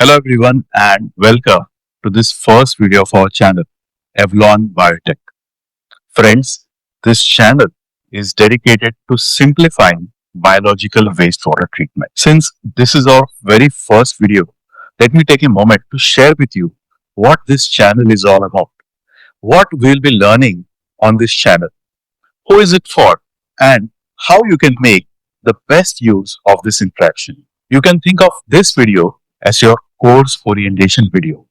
Hello everyone and welcome to this first video of our channel, Avalon Biotech. Friends, this channel is dedicated to simplifying biological wastewater treatment. Since this is our very first video, let me take a moment to share with you what this channel is all about, what we'll be learning on this channel, who is it for, and how you can make the best use of this interaction. You can think of this video as your course orientation video.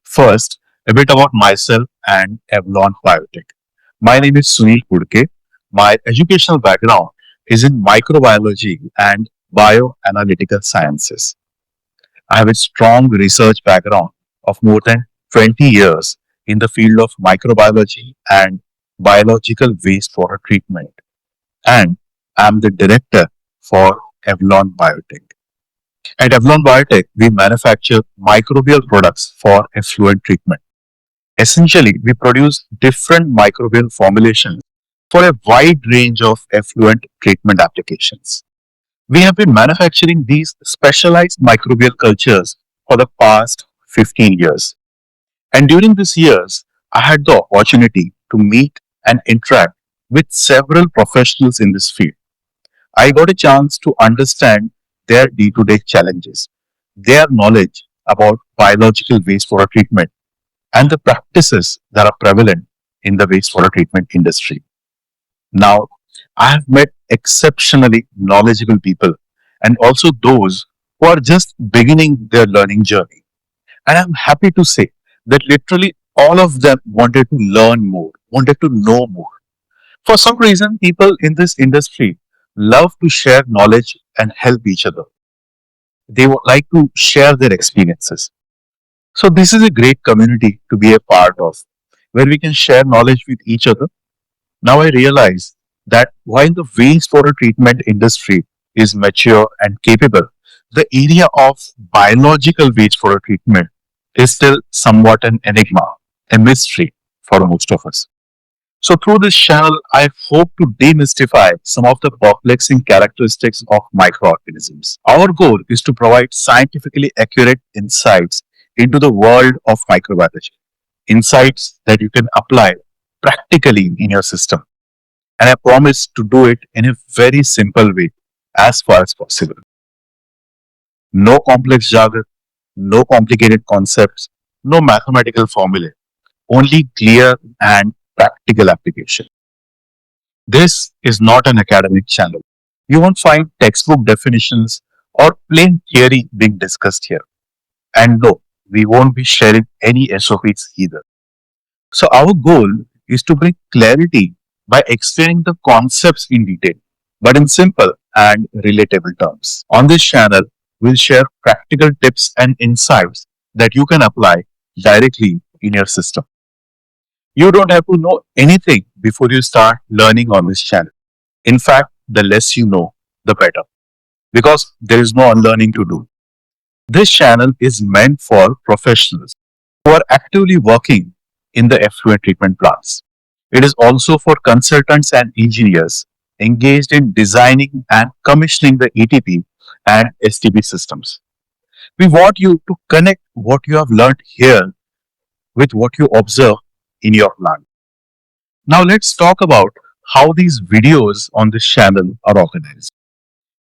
First, a bit about myself and Avalon Biotech. My name is Sunil Kudke. My educational background is in microbiology and bioanalytical sciences. I have a strong research background of more than 20 years in the field of microbiology and biological wastewater treatment. And I'm the director for Avalon Biotech. At Avalon Biotech, we manufacture microbial products for effluent treatment. Essentially, we produce different microbial formulations for a wide range of effluent treatment applications. We have been manufacturing these specialized microbial cultures for the past 15 years. And during these years, I had the opportunity to meet and interact with several professionals in this field. I got a chance to understand their day to day challenges, their knowledge about biological wastewater treatment, and the practices that are prevalent in the wastewater treatment industry. Now, I have met exceptionally knowledgeable people and also those who are just beginning their learning journey. And I'm happy to say that literally all of them wanted to learn more, wanted to know more. For some reason, people in this industry love to share knowledge and help each other. They would like to share their experiences. So, this is a great community to be a part of where we can share knowledge with each other. Now, I realize that while the wastewater treatment industry is mature and capable, the area of biological wastewater treatment is still somewhat an enigma, a mystery for most of us. So, through this channel, I hope to demystify some of the perplexing characteristics of microorganisms. Our goal is to provide scientifically accurate insights into the world of microbiology, insights that you can apply practically in your system. And I promise to do it in a very simple way as far as possible. No complex jargon, no complicated concepts, no mathematical formulae, only clear and practical application. This is not an academic channel. You won't find textbook definitions or plain theory being discussed here. And no, we won't be sharing any SOPs either. So, our goal is to bring clarity by explaining the concepts in detail, but in simple and relatable terms. On this channel, we'll share practical tips and insights that you can apply directly in your system. You don't have to know anything before you start learning on this channel. In fact, the less you know, the better, because there is no unlearning to do. This channel is meant for professionals who are actively working in the effluent treatment plants. It is also for consultants and engineers engaged in designing and commissioning the ETP and STP systems. We want you to connect what you have learned here with what you observe in your plant. Now let's talk about how these videos on this channel are organized.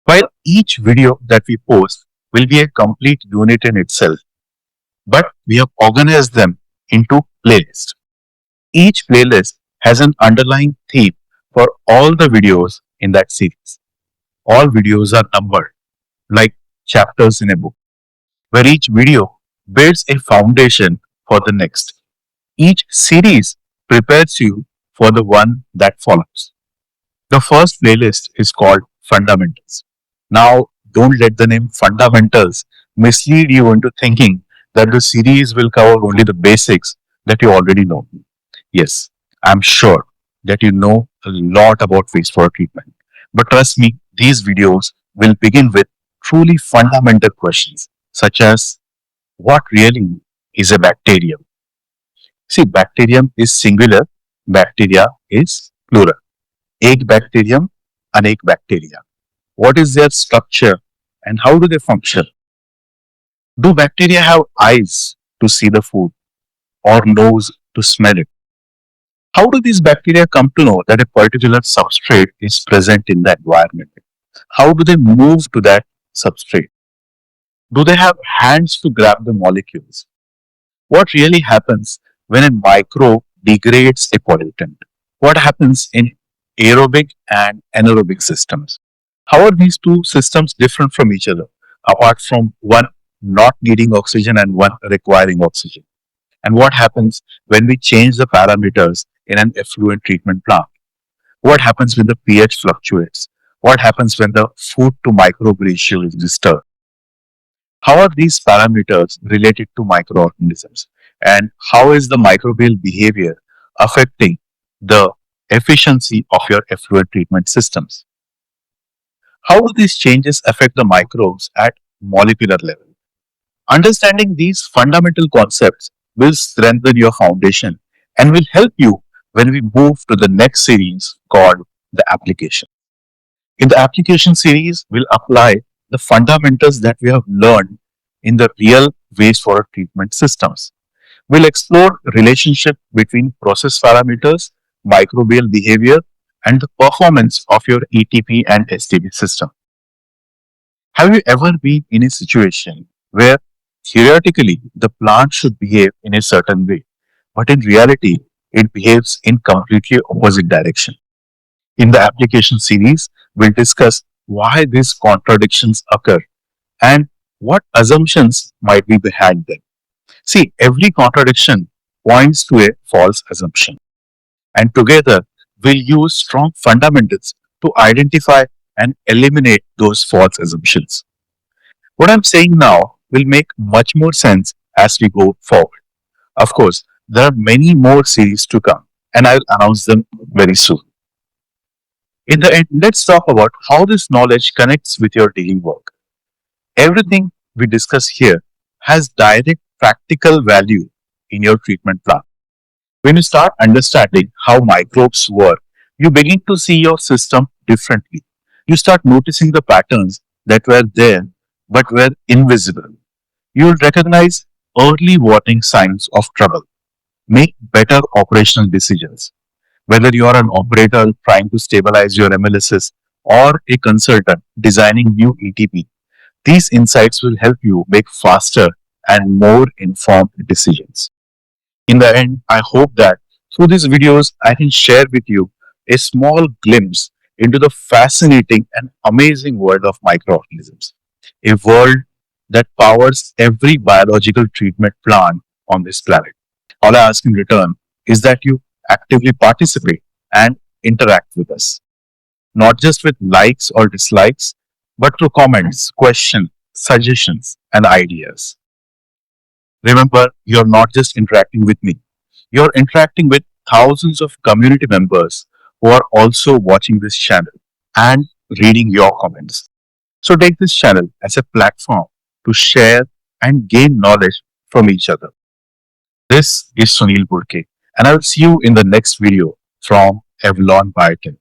While each video that we post will be a complete unit in itself, but we have organized them into playlists. Each playlist has an underlying theme for all the videos in that series. All videos are numbered like chapters in a book, where each video builds a foundation for the next. Each series prepares you for the one that follows. The first playlist is called Fundamentals. Now, don't let the name Fundamentals mislead you into thinking that the series will cover only the basics that you already know. Yes, I'm sure that you know a lot about wastewater treatment. But trust me, these videos will begin with truly fundamental questions such as what really is a bacterium? See, bacterium is singular, bacteria is plural. Egg bacterium, अनेक bacteria. What is their structure and how do they function? Do bacteria have eyes to see the food or nose to smell it? How do these bacteria come to know that a particular substrate is present in the environment? How do they move to that substrate? Do they have hands to grab the molecules? What really happens when a microbe degrades a pollutant? What happens in aerobic and anaerobic systems? How are these two systems different from each other, apart from one not needing oxygen and one requiring oxygen? And what happens when we change the parameters in an effluent treatment plant? What happens when the pH fluctuates? What happens when the food to microbe ratio is disturbed? How are these parameters related to microorganisms? And how is the microbial behavior affecting the efficiency of your effluent treatment systems? How do these changes affect the microbes at molecular level? Understanding these fundamental concepts will strengthen your foundation and will help you when we move to the next series called the application. In the application series, we'll apply the fundamentals that we have learned in the real wastewater treatment systems. We'll explore relationship between process parameters, microbial behavior, and the performance of your ETP and STP system. Have you ever been in a situation where theoretically the plant should behave in a certain way, but in reality it behaves in completely opposite direction? In the application series, we'll discuss why these contradictions occur and what assumptions might be behind them. See, every contradiction points to a false assumption, and together we'll use strong fundamentals to identify and eliminate those false assumptions. What I'm saying now will make much more sense as we go forward. Of course, there are many more series to come, and I'll announce them very soon. In the end, let's talk about how this knowledge connects with your daily work. Everything we discuss here has direct practical value in your treatment plan. When you start understanding how microbes work, you begin to see your system differently. You start noticing the patterns that were there but were invisible. You will recognize early warning signs of trouble, make better operational decisions. Whether you are an operator trying to stabilize your MLSs or a consultant designing new ETP, these insights will help you make faster and more informed decisions. In the end, I hope that through these videos, I can share with you a small glimpse into the fascinating and amazing world of microorganisms, a world that powers every biological treatment plant on this planet. All I ask in return is that you actively participate and interact with us, not just with likes or dislikes, but through comments, questions, suggestions, and ideas. Remember, you're not just interacting with me, you're interacting with thousands of community members who are also watching this channel and reading your comments. So take this channel as a platform to share and gain knowledge from each other. This is Sunil Burke, and I will see you in the next video from Evlon Biotech.